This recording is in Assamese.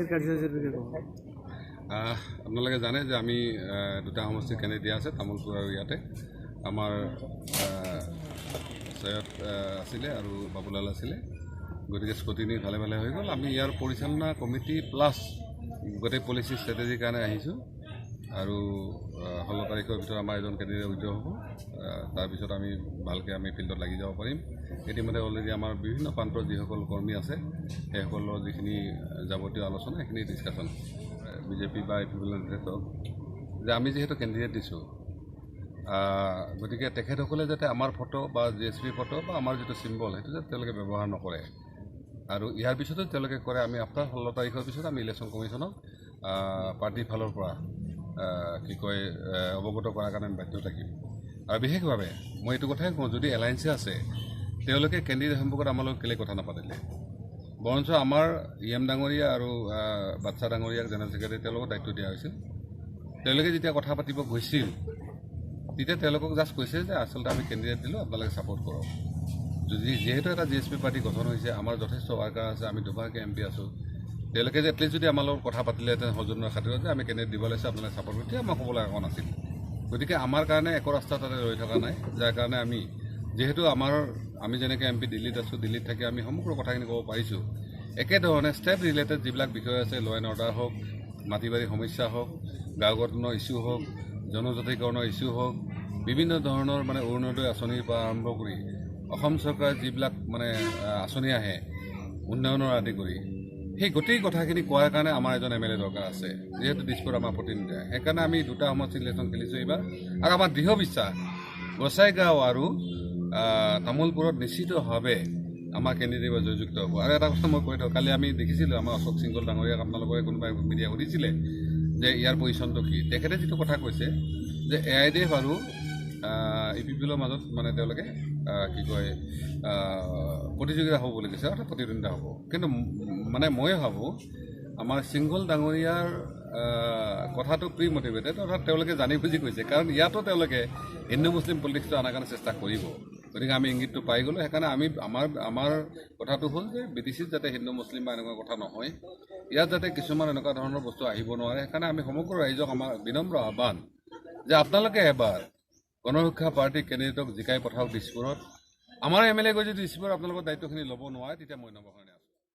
সমষ্টিৰ কাৰ্যসূচীৰ বিষয়ে ক'ব। আপোনালোকে জানে যে আমি দুটা সমষ্টিৰ কেন্দ্ৰ দিয়া আছে, তামোলপুৰ আৰু ইয়াতে আমাৰ সৈয়দ আছিলে আৰু বাবুলাল আছিলে। গতিকে স্কুটিনি ভালে ভালে হৈ গ'ল। আমি ইয়াৰ পৰিচালনা কমিটি প্লাছ গোটেই পলিচি ষ্ট্ৰেটেজিৰ কাৰণে আহিছোঁ আৰু 16 তাৰিখৰ ভিতৰত আমাৰ এজন কেন্দ্ৰীয় উদ্যোগ হ'ব। তাৰপিছত আমি ভালকৈ আমি ফিল্ডত লাগি যাব পাৰিম। ইতিমধ্যে অলৰেডি আমাৰ বিভিন্ন প্ৰান্তৰ যিসকল কৰ্মী আছে সেইসকলৰ যিখিনি যাৱতীয় আলোচনা সেইখিনি ডিছকাশ্যন বিজেপি বা ইপিপিএলৰ যে আমি যিহেতু কেণ্ডিডেট দিছোঁ, গতিকে তেখেতসকলে যাতে আমাৰ ফটো বা GSP ফটো বা আমাৰ যিটো চিম্বল সেইটো যাতে তেওঁলোকে ব্যৱহাৰ নকৰে আৰু ইয়াৰ পিছতো তেওঁলোকে কৰে। আমি আফটাৰ 16 তাৰিখৰ পিছত আমি ইলেকশ্যন কমিশ্যনক পাৰ্টিৰ ফালৰ পৰা অৱগত কৰাৰ কাৰণে আমি বাধ্য থাকিম। আৰু বিশেষভাৱে মই এইটো কথাই কওঁ, যদি এলায়েন্সে আছে তেওঁলোকে কেণ্ডিডেট সম্পৰ্কত আমাৰ লগত কেলৈ কথা নাপাতিলে, বৰঞ্চ আমাৰ EM ডাঙৰীয়া আৰু বাচ্চা ডাঙৰীয়াক জেনেৰেল ছেক্ৰেটাৰী তেওঁলোকক দায়িত্ব দিয়া হৈছিল। তেওঁলোকে যেতিয়া কথা পাতিব গৈছিল তেতিয়া তেওঁলোকক জাষ্ট কৈছে যে আচলতে আমি কেণ্ডিডেট দিলোঁ, আপোনালোকে ছাপোৰ্ট কৰক। যিহেতু এটা GSP পাৰ্টি গঠন হৈছে, আমাৰ যথেষ্ট ৱাৰ্কাৰ আছে, আমি দুবাৰকৈ MP আছোঁ, তেওঁলোকে যে এটলিষ্ট যদি আমাৰ লগত কথা পাতিলেহেঁতেন সৌজন্যৰ খাতিৰত যে আমি কেণ্ডিডেট দিব লাগিছে আপোনালোকে ছাপোৰ্ট কৰি, তেতিয়া আমাৰ ক'বলৈ একো নাছিল। গতিকে আমাৰ কাৰণে একো ৰাস্তা তাতে ৰৈ থকা নাই, যাৰ কাৰণে আমি যিহেতু আমি যেনেকৈ MP দিল্লীত আছোঁ, দিল্লীত থাকি আমি সমগ্ৰ কথাখিনি ক'ব পাৰিছোঁ। একেধৰণে ষ্টেট ৰিলেটেড যিবিলাক বিষয় আছে, ল' এণ্ড অৰ্ডাৰ হওক, মাটি বাৰী সমস্যা হওক, গাঁও গঠনৰ ইছ্যু হওক, জনজাতিকৰণৰ ইছ্যু হওক, বিভিন্ন ধৰণৰ অৰুণোদয় আঁচনিৰ পৰা আৰম্ভ কৰি অসম চৰকাৰৰ যিবিলাক আঁচনি আহে উন্নয়নৰ আদি কৰি, সেই গোটেই কথাখিনি কোৱাৰ কাৰণে আমাৰ এজন MLA দৰকাৰ আছে, যিহেতু দিছপুৰ আমাৰ প্ৰতিনিধি। সেইকাৰণে আমি দুটা সমষ্টিৰ ইলেকশ্যন খেলিছোঁ এইবাৰ। আৰু আমাৰ দৃঢ় বিশ্বাস গোসাইগাঁও আৰু তামোলপুৰত নিশ্চিতভাৱে আমাৰ কেণ্ডিডেট জয়যুক্ত হ'ব। আৰু এটা কথা মই কৈ থওঁ, কালি আমি দেখিছিলোঁ আমাৰ অশোক সিংগল ডাঙৰীয়াক আপোনালোকে কোনোবাই মিডিয়া সুধিছিলে যে ইয়াৰ পজিশ্যনটো কি। তেখেতে যিটো কথা কৈছে যে AIDF আৰু ইপিপিএলৰ মাজত তেওঁলোকে প্ৰতিযোগিতা হ'ব বুলি কৈছে, অৰ্থাৎ প্ৰতিদ্বন্দ্বিতা হ'ব। কিন্তু মই ভাবোঁ আমাৰ সিংগল ডাঙৰীয়াৰ কথাটো প্ৰি মটিভেটেড, অৰ্থাৎ তেওঁলোকে জানি বুজি কৈছে, কাৰণ ইয়াতো তেওঁলোকে হিন্দু মুছলিম পলিটিক্সটো অনাৰ কাৰণে চেষ্টা কৰিব। গতিকে আমি ইংগিতটো পাই গ'লোঁ। সেইকাৰণে আমাৰ কথাটো হ'ল যে BTCত যাতে হিন্দু মুছলিম বা এনেকুৱা কথা নহয়, ইয়াত যাতে কিছুমান এনেকুৱা ধৰণৰ বস্তু আহিব নোৱাৰে। সেইকাৰণে আমি সমগ্ৰ ৰাইজক আমাৰ বিনম্ৰ আহ্বান যে আপোনালোকে এবাৰ গণৰক্ষা পাৰ্টীৰ কেণ্ডিডেটক জিকাই পঠাওক দিছপুৰত। আমাৰ MLA গৈ যদি দিছপুৰত আপোনালোকৰ দায়িত্বখিনি ল'ব নোৱাৰে, তেতিয়া মই নবহৰণে